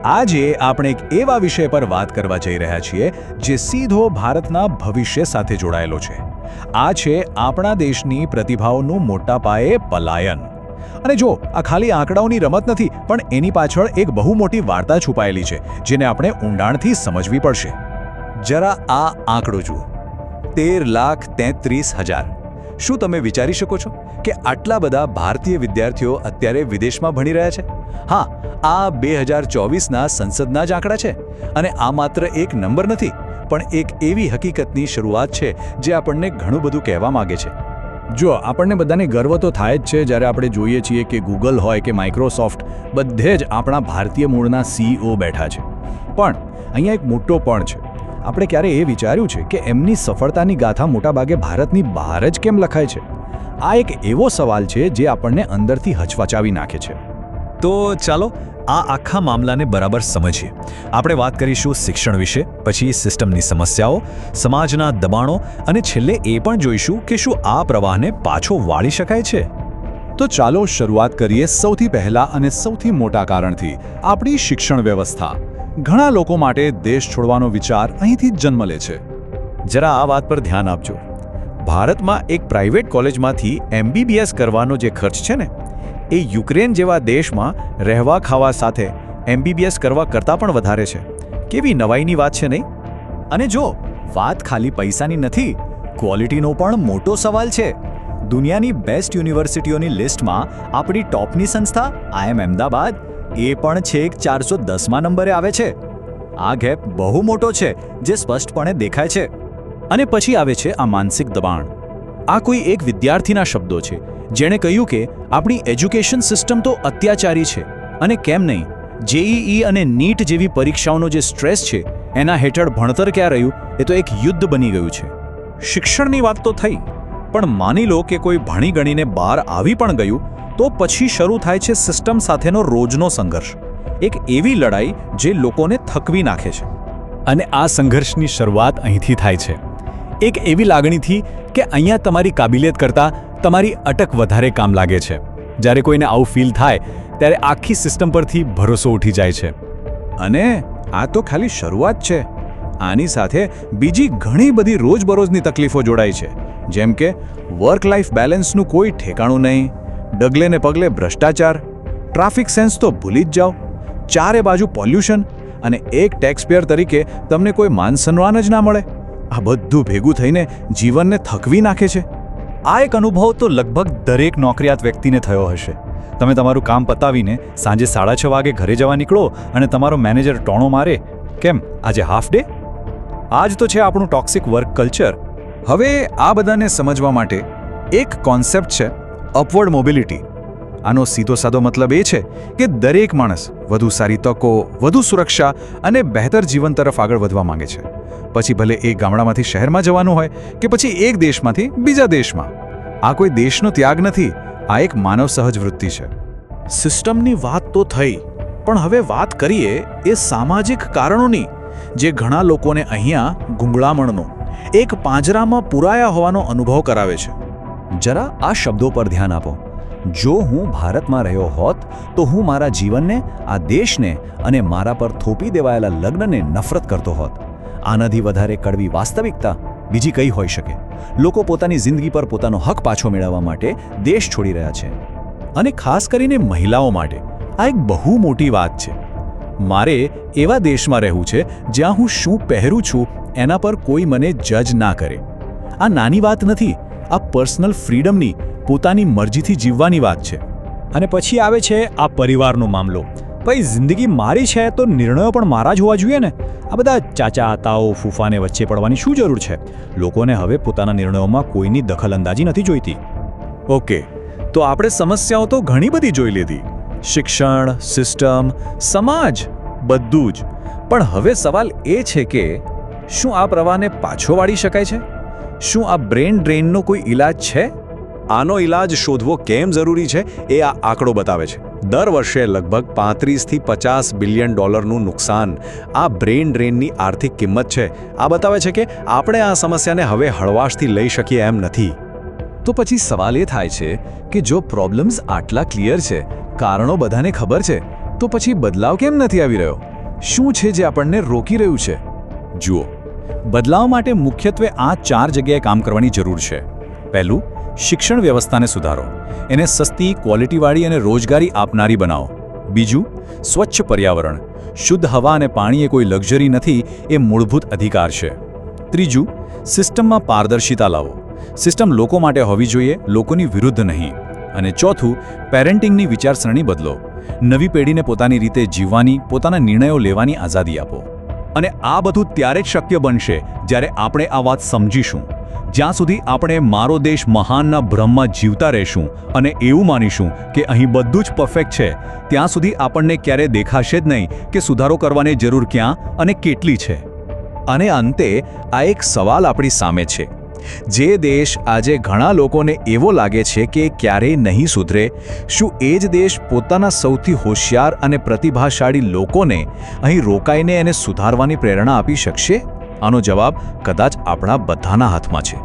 આજે આપણે એક એવા વિષય પર વાત કરવા જઈ રહ્યા છીએ જે સીધો ભારતના ભવિષ્ય સાથે જોડાયેલો છે. આ છે આપણા દેશની પ્રતિભાઓનું મોટા પાયે પલાયન. અને જો આ ખાલી આંકડાઓની રમત નથી, પણ એની પાછળ એક બહુ મોટી વાર્તા છુપાયેલી છે જેને આપણે ઊંડાણથી સમજવી પડશે. જરા આ આંકડો જુઓ, 13,33,000. શું તમે વિચારી શકો છો કે આટલા બધા ભારતીય વિદ્યાર્થીઓ અત્યારે વિદેશમાં ભણી રહ્યા છે? હા, આ 2024ના સંસદના જ આંકડા છે. અને આ માત્ર એક નંબર નથી, પણ એક એવી હકીકતની શરૂઆત છે જે આપણને ઘણું બધું કહેવા માંગે છે. જો આપણને બધાને ગર્વ તો થાય જ છે જ્યારે આપણે જોઈએ છીએ કે ગૂગલ હોય કે માઇક્રોસોફ્ટ, બધે જ આપણા ભારતીય મૂળના CEO બેઠા છે. પણ અહીંયા એક મોટો પણ છે. આપણે ક્યારે એ વિચાર્યું છે કે એમની સફળતાની ગાથા મોટાભાગે ભારતની બહાર જ કેમ લખાય છે? આ એક એવો સવાલ છે જે આપણને અંદરથી હચમચાવી નાખે છે. તો ચાલો આ આખા મામલાને બરાબર સમજીએ. આપણે વાત કરીશું શિક્ષણ વિશે, પછી સિસ્ટમની સમસ્યાઓ, સમાજના દબાણો અને છેલ્લે એ પણ જોઈશું કે શું આ પ્રવાહને પાછો વાળી શકાય છે. તો ચાલો શરૂઆત કરીએ સૌથી પહેલા અને સૌથી મોટા કારણથી, આપણી શિક્ષણ વ્યવસ્થા. ઘણા લોકો માટે દેશ છોડવાનો વિચાર અહીંથી જ જન્મ લે છે. જરા આ વાત પર ધ્યાન આપજો. ભારતમાં એક પ્રાઇવેટ કોલેજમાંથી MBBS કરવાનો જે ખર્ચ છે ને, એ યુક્રેન જેવા દેશમાં રહેવા ખાવા સાથે MBBS કરવા કરતાં પણ વધારે છે. કેવી નવાઈની વાત છે નહીં? અને જો વાત ખાલી પૈસાની નથી, ક્વોલિટીનો પણ મોટો સવાલ છે. દુનિયાની બેસ્ટ યુનિવર્સિટીઓની લિસ્ટમાં આપણી ટોપની સંસ્થા IIM અમદાવાદ એ પણ છેક 410મા નંબરે આવે છે. આ ગેપ બહુ મોટો છે જે સ્પષ્ટપણે દેખાય છે. અને પછી આવે છે આ માનસિક દબાણ. આ કોઈ એક વિદ્યાર્થીના શબ્દો છે જેણે કહ્યું કે આપણી એજ્યુકેશન સિસ્ટમ તો અત્યાચારી છે, અને કેમ નહીં, JEE અને NEET જેવી પરીક્ષાઓનો જે સ્ટ્રેસ છે એના હેઠળ ભણતર ક્યાં રહ્યું, એ તો એક યુદ્ધ બની ગયું છે. શિક્ષણની વાત તો થઈ, પણ માની લો કે કોઈ ભણી ગણીને બહાર આવી પણ ગયું, તો પછી શરૂ થાય છે સિસ્ટમ સાથેનો રોજનો સંઘર્ષ. એક એવી લડાઈ જે લોકોને થકવી નાખે છે. અને આ સંઘર્ષની શરૂઆત અહીંથી થાય છે. એક એવી લાગણીથી કે અહીંયા તમારી કાબિલિયત કરતાં તમારી અટક વધારે કામ લાગે છે. જ્યારે કોઈને આવું ફીલ થાય ત્યારે આખી સિસ્ટમ પરથી ભરોસો ઉઠી જાય છે. અને આ તો ખાલી શરૂઆત છે. આની સાથે બીજી ઘણી બધી રોજબરોજની તકલીફો જોડાઈ છે, જેમ કે વર્ક લાઈફ બેલેન્સનું કોઈ ઠેકાણું નહીં, ડગલે ને પગલે ભ્રષ્ટાચાર, ટ્રાફિક સેન્સ તો ભૂલી જ જાઓ, ચારે બાજુ પોલ્યુશન, અને એક ટેક્સપેયર તરીકે તમને કોઈ માન સન્માન જ ના મળે. આ બધું ભેગું થઈને જીવનને થકવી નાખે છે. આ એક અનુભવ તો લગભગ દરેક નોકરિયાત વ્યક્તિને થયો હશે. તમે તમારું કામ પતાવીને સાંજે 6:30 વાગે ઘરે જવા નીકળો અને તમારો મેનેજર ટોણો મારે, કેમ આજે હાફ ડે? આ જ તો છે આપણું ટોક્સિક વર્ક કલ્ચર. હવે આ બધાને સમજવા માટે એક કોન્સેપ્ટ છે અપવર્ડ મોબિલિટી. આનો સીધો સાદો મતલબ એ છે કે દરેક માણસ વધુ સારી તકો, વધુ સુરક્ષા અને બહેતર જીવન તરફ આગળ વધવા માંગે છે. પછી ભલે એ ગામડામાંથી શહેરમાં જવાનું હોય કે પછી એક દેશમાંથી બીજા દેશમાં. આ કોઈ દેશનો ત્યાગ નથી, આ એક માનવ સહજ વૃત્તિ છે. સિસ્ટમની વાત તો થઈ, પણ હવે વાત કરીએ એ સામાજિક કારણોની જે ઘણા લોકોને અહીંયા ગુંગળામણનો, એક પાંજરામાં પૂરાયા હોવાનો અનુભવ કરાવે છે. જરા આ શબ્દો પર ધ્યાન આપો. જો હું ભારતમાં રહ્યો હોત તો હું મારા જીવનને, આ દેશને અને મારા પર થોપી દેવાયેલા લગ્નને નફરત કરતો હોત. આનાથી વધારે કડવી વાસ્તવિકતા બીજી કઈ હોઈ શકે? લોકો પોતાની જિંદગી પર પોતાનો હક પાછો મેળવવા માટે દેશ છોડી રહ્યા છે. અને ખાસ કરીને મહિલાઓ માટે આ એક બહુ મોટી વાત છે. મારે એવા દેશમાં રહેવું છે જ્યાં હું શું પહેરું છું એના પર કોઈ મને જજ ના કરે. આ નાની વાત નથી, આ પર્સનલ ફ્રીડમની, પોતાની મરજીથી જીવવાની વાત છે. અને પછી આવે છે આ પરિવારનો મામલો. ભાઈ, જિંદગી મારી છે તો નિર્ણયો પણ મારા જ હોવા જોઈએ ને. આ બધા ચાચા તાઓ ફૂફાને વચ્ચે પડવાની શું જરૂર છે? લોકોને હવે પોતાના નિર્ણયોમાં કોઈની દખલઅંદાજી નથી જોઈતી. ઓકે, તો આપણે સમસ્યાઓ તો ઘણી બધી જોઈ લીધી. શિક્ષણ, સિસ્ટમ, સમાજ, બધું જ. પણ હવે સવાલ એ છે કે શું આ પ્રવાહને પાછો વાળી શકાય છે? શું આ બ્રેન ડ્રેઇનનો કોઈ ઇલાજ છે? આનો ઇલાજ શોધવો કેમ જરૂરી છે એ આ આંકડો બતાવે છે. દર વર્ષે લગભગ 35 થી $50 બિલિયન નુકસાન આ બ્રેન ડ્રેનની આર્થિક કિંમત છે. આ બતાવે છે કે આપણે આ સમસ્યાને હવે હળવાશથી લઈ શકીએ એમ નથી. તો પછી સવાલ એ થાય છે કે જો પ્રોબ્લેમ્સ આટલા ક્લિયર છે, કારણો બધાને ખબર છે, તો પછી બદલાવ કેમ નથી આવી રહ્યો? શું છે જે આપણને રોકી રહ્યું છે? જુઓ, બદલાવ માટે મુખ્યત્વે આ 4 જગ્યાએ કામ કરવાની જરૂર છે. પહેલું, શિક્ષણ વ્યવસ્થાને સુધારો. એને સસ્તી, ક્વોલિટીવાળી અને રોજગારી આપનારી બનાવો. બીજું, સ્વચ્છ પર્યાવરણ. શુદ્ધ હવા અને પાણી એ કોઈ લક્ઝરી નથી, એ મૂળભૂત અધિકાર છે. ત્રીજું, સિસ્ટમમાં પારદર્શિતા લાવો. સિસ્ટમ લોકો માટે હોવી જોઈએ, લોકોની વિરુદ્ધ નહીં. અને ચોથું, પેરેન્ટિંગની વિચારસરણી બદલો. નવી પેઢીને પોતાની રીતે જીવવાની, પોતાના નિર્ણયો લેવાની આઝાદી આપો. અને આ બધું ત્યારે જ શક્ય બનશે જ્યારે આપણે આ વાત સમજીશું. જ્યાં સુધી આપણે મારો દેશ મહાનના ભ્રમમાં જીવતા રહીશું અને એવું માનીશું કે અહીં બધું જ પરફેક્ટ છે, ત્યાં સુધી આપણને ક્યારેય દેખાશે જ નહીં કે સુધારો કરવાની જરૂર ક્યાં અને કેટલી છે. અને અંતે આ એક સવાલ આપણી સામે છે. જે દેશ આજે ઘણા લોકોને એવો લાગે છે કે ક્યારેય નહીં સુધરે, શું એ જ દેશ પોતાના સૌથી હોશિયાર અને પ્રતિભાશાળી લોકોને અહીં રોકાઈને એને સુધારવાની પ્રેરણા આપી શકશે? આનો જવાબ કદાચ આપણા બધાના હાથમાં છે.